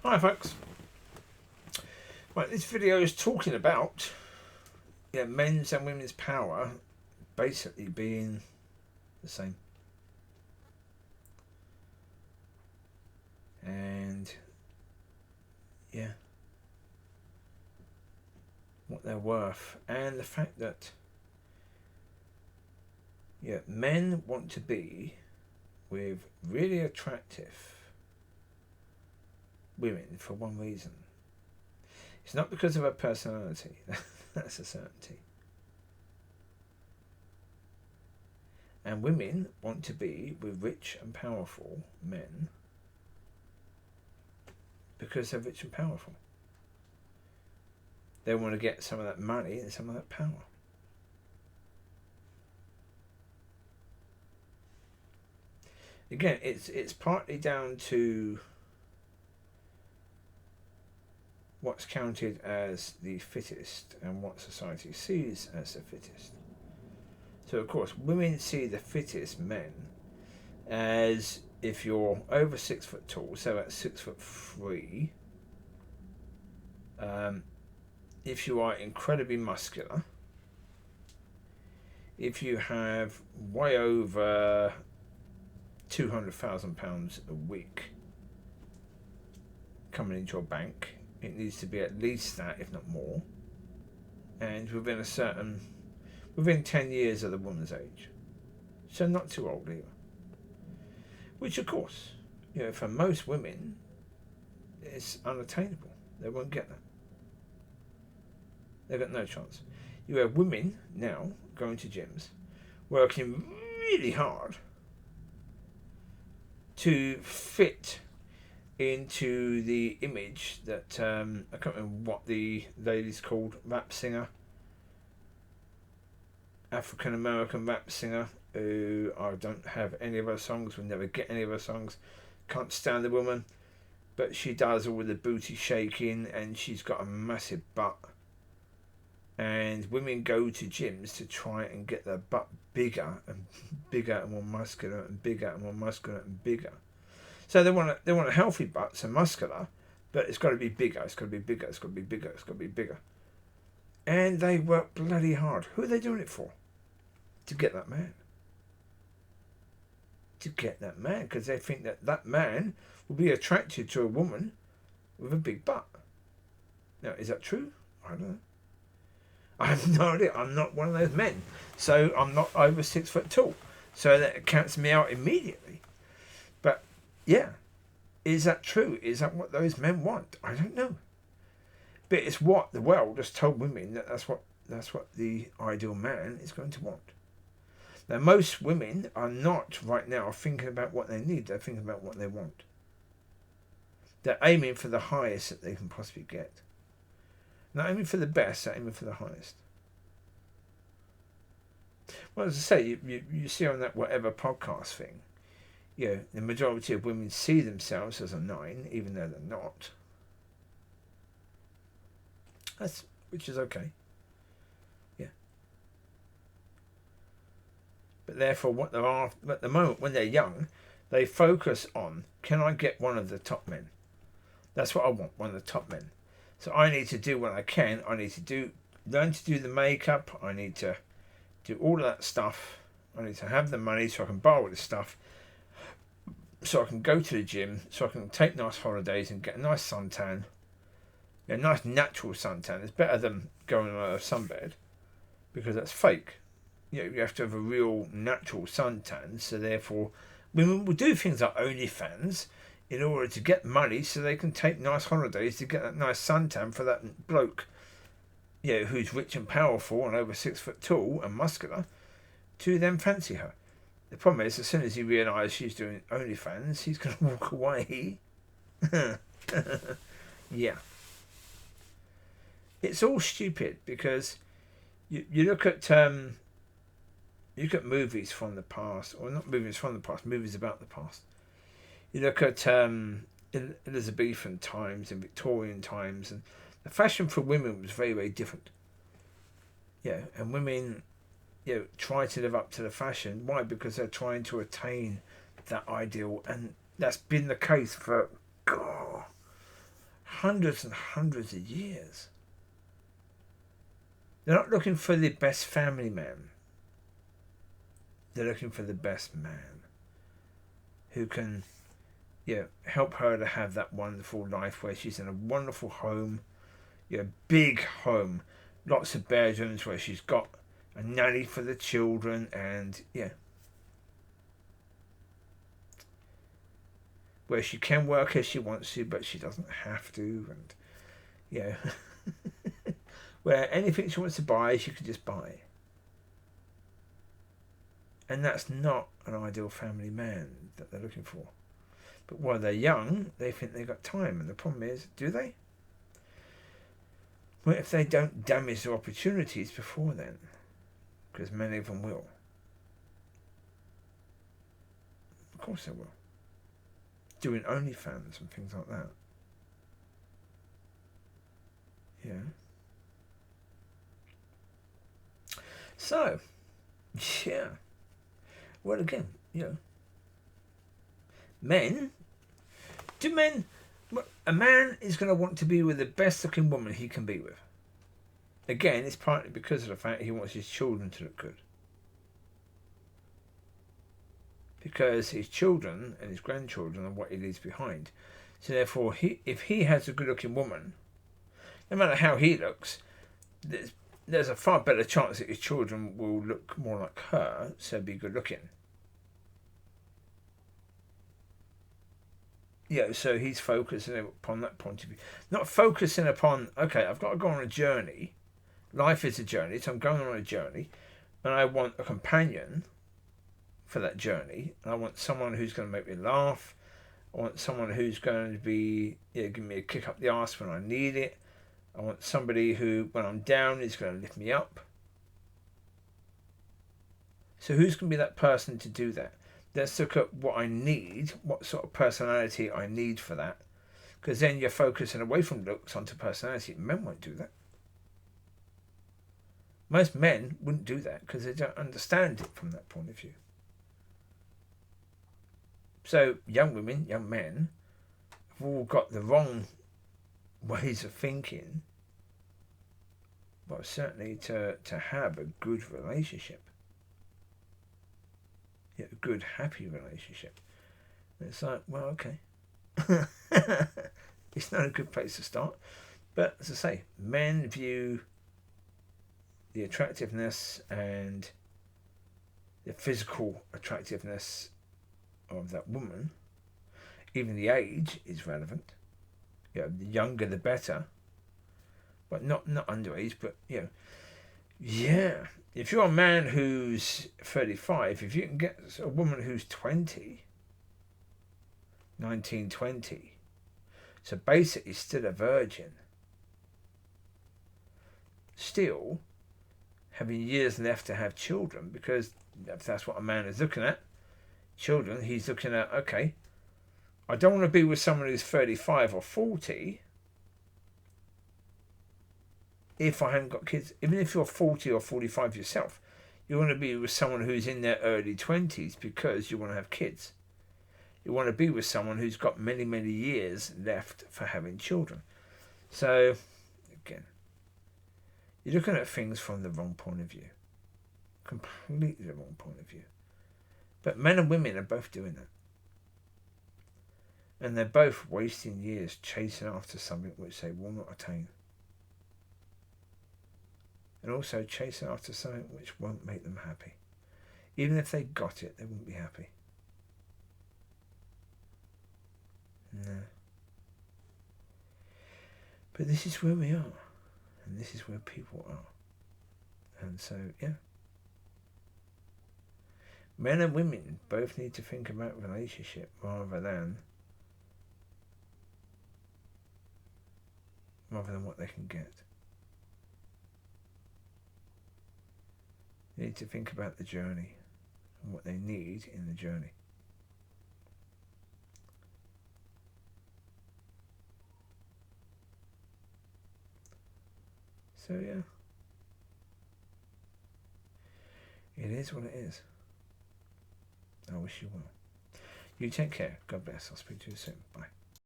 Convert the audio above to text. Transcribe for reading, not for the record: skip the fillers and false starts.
Hi folks. Right, this video is talking about men's and women's power basically being the same. And what they're worth, and the fact that men want to be with really attractive women for one reason. It's not because of her personality. That's a certainty. And women want to be with rich and powerful men because they're rich and powerful. They want to get some of that money and some of that power. Again, it's partly down to what's counted as the fittest and what society sees as the fittest. So of course, women see the fittest men as if you're over 6 foot tall, so at 6'3", if you are incredibly muscular, if you have way over £200,000 a week coming into your bank. It needs to be at least that, if not more, and within 10 years of the woman's age, so not too old either. Which, of course, for most women, it's unattainable. They won't get that. They've got no chance. You have women now going to gyms, working really hard to fit into the image that I can't remember what the lady's called, rap singer, African American rap singer, who I don't have any of her songs, will never get any of her songs, can't stand the woman, but she does all the booty shaking and she's got a massive butt, and women go to gyms to try and get their butt bigger and bigger and more muscular and bigger and more muscular and bigger. So they want a healthy butt, so muscular, but it's got to be bigger, it's got to be bigger, it's got to be bigger, it's got to be bigger. And they work bloody hard. Who are they doing it for? To get that man. To get that man, because they think that that man will be attracted to a woman with a big butt. Now, is that true? I don't know. I have no idea. I'm not one of those men, so I'm not over 6 foot tall, so that counts me out immediately. But yeah, is that true? Is that what those men want? I don't know. But it's what the world has told women that's what the ideal man is going to want. Now, most women are not right now thinking about what they need. They're thinking about what they want. They're aiming for the highest that they can possibly get. Not aiming for the best, they're aiming for the highest. Well, as I say, you see on that whatever podcast thing, the majority of women see themselves as a 9, even though they're not. Which is okay. Yeah. But therefore, what there are at the moment when they're young, they focus on, can I get one of the top men? That's what I want, one of the top men. So I need to do what I can. I need to learn to do the makeup. I need to do all of that stuff. I need to have the money so I can buy all this stuff. So I can go to the gym. So I can take nice holidays and get a nice suntan. A nice natural suntan. It's better than going on a sunbed, because that's fake. You have to have a real natural suntan. So therefore, women will do things like OnlyFans in order to get money so they can take nice holidays to get that nice suntan for that bloke, who's rich and powerful and over 6 foot tall and muscular, to then fancy her. The problem is, as soon as he realises she's doing OnlyFans, he's going to walk away. Yeah. It's all stupid, because you look at movies from the past, or not movies from the past, movies about the past. You look at Elizabethan times and Victorian times, and the fashion for women was very, very different. And women, try to live up to the fashion. Why? Because they're trying to attain that ideal, and that's been the case for hundreds and hundreds of years. They're not looking for the best family man. They're looking for the best man who can, help her to have that wonderful life where she's in a wonderful home, big home, lots of bedrooms where she's got a nanny for the children, and where she can work as she wants to, but she doesn't have to, and where anything she wants to buy, she can just buy. And that's not an ideal family man that they're looking for. But while they're young, they think they've got time, and the problem is, do they? Well, if they don't damage their opportunities before then, because many of them will. Of course they will. Doing OnlyFans and things like that. So, well, again, a man is going to want to be with the best looking woman he can be with. Again, it's partly because of the fact he wants his children to look good. Because his children and his grandchildren are what he leaves behind. So therefore, if he has a good looking woman, no matter how he looks, there's a far better chance that his children will look more like her, so be good looking. So he's focusing upon that point of view. Not focusing upon, okay, I've got to go on a journey. Life is a journey, so I'm going on a journey, and I want a companion for that journey, and I want someone who's going to make me laugh. I want someone who's going to be give me a kick up the arse when I need it. I want somebody who, when I'm down, is going to lift me up. So who's going to be that person to do that? Let's look at what I need, what sort of personality I need for that. Because then you're focusing away from looks onto personality. Men won't do that. Most men wouldn't do that because they don't understand it from that point of view. So young women, young men, have all got the wrong ways of thinking, but certainly to have a good relationship, a good happy relationship. And it's like, well, okay, it's not a good place to start, but as I say, men view the attractiveness and the physical attractiveness of that woman. Even the age is relevant. The younger the better, but not underage. But if you're a man who's 35, if you can get a woman who's 19, 20, so basically still a virgin, still having years left to have children, because if that's what a man is looking at, children, he's looking at, okay, I don't want to be with someone who's 35 or 40 if I haven't got kids. Even if you're 40 or 45 yourself, you want to be with someone who's in their early 20s because you want to have kids. You want to be with someone who's got many, many years left for having children. So, again, you're looking at things from the wrong point of view. Completely the wrong point of view. But men and women are both doing that. And they're both wasting years chasing after something which they will not attain. And also chasing after something which won't make them happy. Even if they got it, they wouldn't be happy. No. But this is where we are. And this is where people are. And so, men and women both need to think about relationship rather than what they can get. They need to think about the journey and what they need in the journey. So it is what it is. I wish you well. You take care. God bless. I'll speak to you soon. Bye.